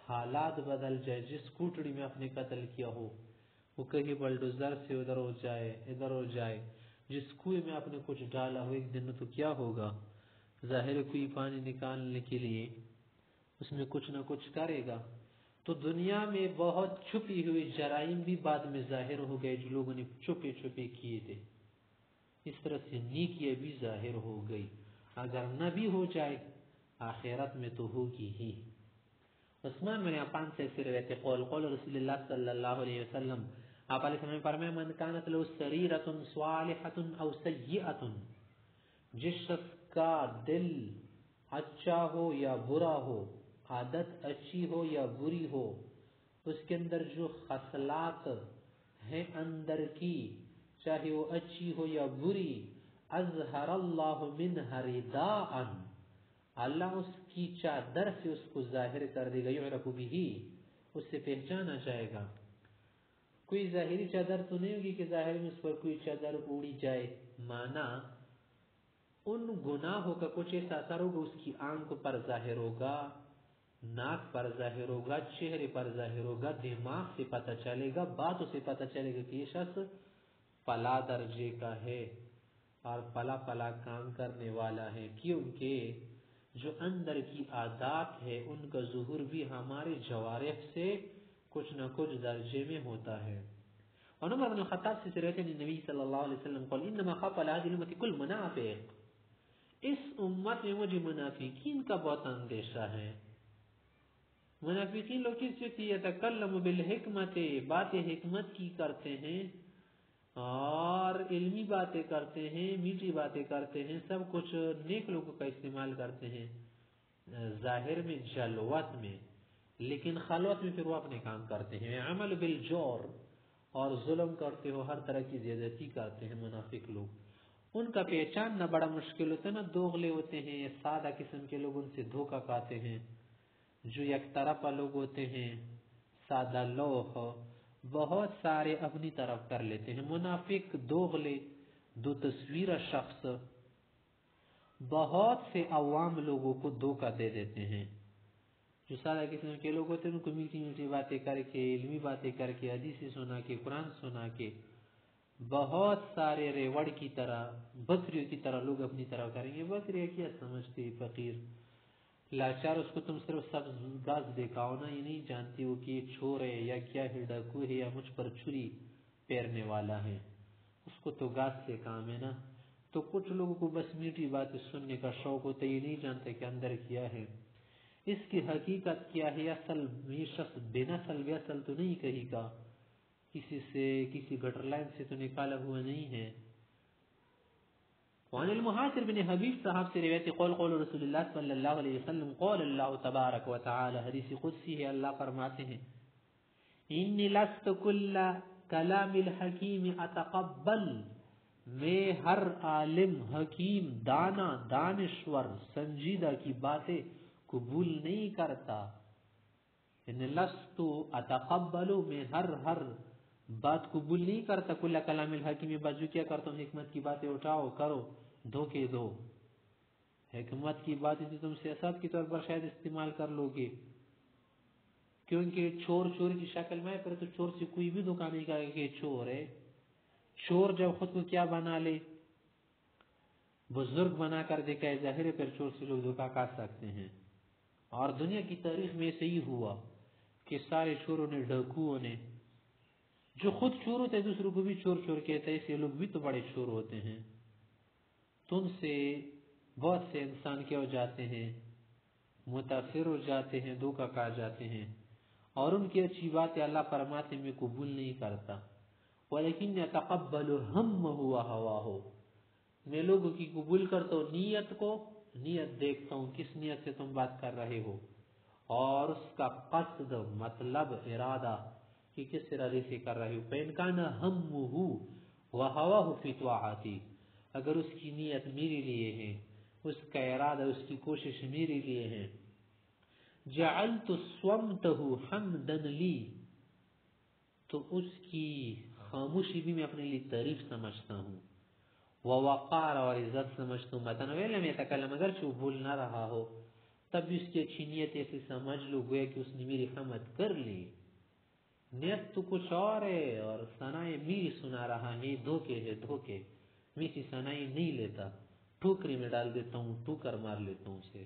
حالات بدل جائے، جس کوٹڑی میں آپ نے قتل کیا ہو وہ کہیں بلڈوزر سے ادھر ہو جائے ادھر ہو جائے، جس کنویں میں آپ نے کچھ ڈالا ہو، ایک دن تو کیا ہوگا؟ ظاہر کوئی پانی نکالنے کے لیے اس میں کچھ نہ کچھ کرے گا۔ تو دنیا میں بہت چھپی ہوئی جرائم بھی بعد میں ظاہر ہو گئے، جو لوگوں نے چھپے چھپے کیے تھے۔ اس طرح سے نیکیاں بھی ظاہر ہو گئی، اگر نہ بھی ہو جائے آخرت میں تو ہوگی ہی۔ عثمان بن عفان سے روایت قول رسول اللہ صلی اللہ علیہ وسلم، آپ علیہ السلام نے فرمایا من کانت له سریرۃ صالحۃ او سیئۃ، جس شخص کا دل اچھا ہو یا برا ہو، عادت اچھی ہو یا بری ہو، اس کے اندر جو خصلات ہیں اندر کی، چاہے وہ اچھی ہو یا بری، اظہر اللہ منها رداء، اللہ اس کی چادر سے اس کو ظاہر کر دے گا، یعرف به، اس سے پہچانا جائے گا۔ کوئی ظاہری چادر تو نہیں ہوگی کہ ظاہر میں اس پر کوئی چادر اوڑی جائے، مانا ان گناہوں کا کچھ ایسا اثر ہوگا، اس کی آنکھ پر ظاہر ہوگا، ناک پر ظاہر ہوگا، چہرے پر ظاہر ہوگا، دماغ سے پتہ چلے گا، باتوں سے پتہ چلے گا کہ یہ شخص فلاں درجے کا ہے اور فلاں کام کرنے والا ہے، کیونکہ جو اندر کی عادات ہے ان کا ظہور بھی ہمارے جوارح سے کچھ نہ کچھ درجے میں ہوتا ہے۔ اور عمر بن الخطاب سے روایت ہے نبی صلی اللہ علیہ وسلم قال انما خاف على هذه الامه كل منافق، اس امت میں مجھے منافقین کا بہت اندیشہ ہے۔ منافقین لوگ کس وقت یتکلم بالحکمت، باتیں حکمت کی کرتے ہیں اور علمی باتیں کرتے ہیں، میٹھی باتیں کرتے ہیں، سب کچھ نیک لوگوں کا استعمال کرتے ہیں ظاہر میں، جلوت میں، لیکن خلوت میں پھر وہ اپنے کام کرتے ہیں، عمل بالجور، اور ظلم کرتے ہو، ہر طرح کی زیادتی کرتے ہیں منافق لوگ۔ ان کا پہچاننا بڑا مشکل ہوتا ہے نا، دوغلے ہوتے ہیں، سادہ قسم کے لوگ ان سے دھوکہ کھاتے ہیں، جو یک طرفہ لوگ ہوتے ہیں، سادہ لوگ بہت سارے اپنی طرف کر لیتے ہیں۔ منافق دوغلے دو تصویر شخص بہت سے عوام لوگوں کو دھوکہ دے دیتے ہیں۔ جو سارے قسم کے لوگ ہوتے ہیں ان کو میٹھی میٹھی باتیں کر کے، علمی باتیں کر کے، حدیث سنا کے، قرآن سنا کے، بہت سارے ریوڑ کی طرح، بکریوں کی طرح لوگ اپنی طرف کریں گے۔ بکریاں کیا سمجھتے، فقیر لاچار، اس کو تم صرف سبز گاس دکھاؤ نا، یہ نہیں جانتی وہ کہ یہ چور ہے یا کیا ہے، ڈاکو ہے یا مجھ پر چھری پھیرنے والا ہے، اس کو تو گاس سے کام ہے نا۔ تو کچھ لوگوں کو بس میٹھی باتیں سننے کا شوق ہوتا ہے، یہ نہیں جانتے کہ اندر کیا ہے۔ اس کی حقیقت کیا ہے؟ اصل یہ شخص بے نسل بے اصل تو نہیں کہیں کا، کسی سے کسی گٹر لائن سے تو نکالا ہوا نہیں ہے۔ وعن المحاصر بن حبیب صاحب سے روایت قول قول رسول اللہ صلی اللہ علیہ وسلم قول اللہ تبارک و تعالی، حدیث قدسی ہے، اللہ فرماتے ہیں انی لست کل کلام الحکیم اتقبل، میں ہر عالم حکیم دانا دانشور سنجیدہ کی باتیں قبول نہیں کرتا۔ ان لست اتقبل، میں ہر بات قبول نہیں کرتا، کل کلام الحکیم، بازو کیا کرتا ہوں حکمت کی باتیں اٹھاؤ کرو دھوکے دو، حکمت کی باتیں تو تم سیاست کے طور پر شاید استعمال کر لو گے، کیونکہ چور کی شکل میں، پھر تو چور سے کوئی بھی دھوکہ نہیں کرے گا کہ چور ہے۔ چور جب خود کو کیا بنا لے، بزرگ بنا کر دکھائے، ظاہر ہے پھر چور سے لوگ دھوکہ کر سکتے ہیں۔ اور دنیا کی تاریخ میں ایسے ہی ہوا کہ سارے چوروں نے، ڈاکوؤں نے، جو خود چور ہوتے ہیں دوسروں کو بھی چور کہتے ہیں، ایسے لوگ بھی تو بڑے چور ہوتے ہیں۔ تو ان سے بہت سے انسان کیا ہو جاتے ہیں، متاثر ہو جاتے ہیں، دھوکہ کھا جاتے ہیں، اور ان کی اچھی باتیں اللہ فرماتے میں قبول نہیں کرتا۔ وَلَكِنْ يَتَقَبَّلُ هَمَّهُ وَهَوَاهُ، میں لوگوں کی قبول کرتا ہوں نیت کو، نیت دیکھتا ہوں کس نیت سے تم بات کر رہے ہو، اور اس کا قصد، مطلب، ارادہ کہ کس ارادے سے کر رہے ہو۔ فَإِنْ كَانَ هَمُّهُ وَهَوَاهُ فِي طَاعَتِي، اگر اس کی نیت میرے لیے ہے، اس کا ارادہ، اس کی کوشش میرے لیے ہے، جعلت صمته حمدا لی، تو اس کی خاموشی بھی میں اپنے لیے تعریف سمجھتا ہوں، ووقار، اور عزت سمجھتا ہوں، مثلا ویلم یتکلم، اگر وہ بول نہ رہا ہو تب بھی اس کی اچھی نیت ایسے سمجھ لو گویا کہ اس نے میری حمد کر لی، نیت تو کچھ اور ہے اور ثنائے میری سنا رہا ہے، دھوکے ہے دھوکے، میں اسی ثنائے نہیں لیتا، ٹھوکری میں ڈال دیتا ہوں، ٹھوکر مار لیتا ہوں اسے۔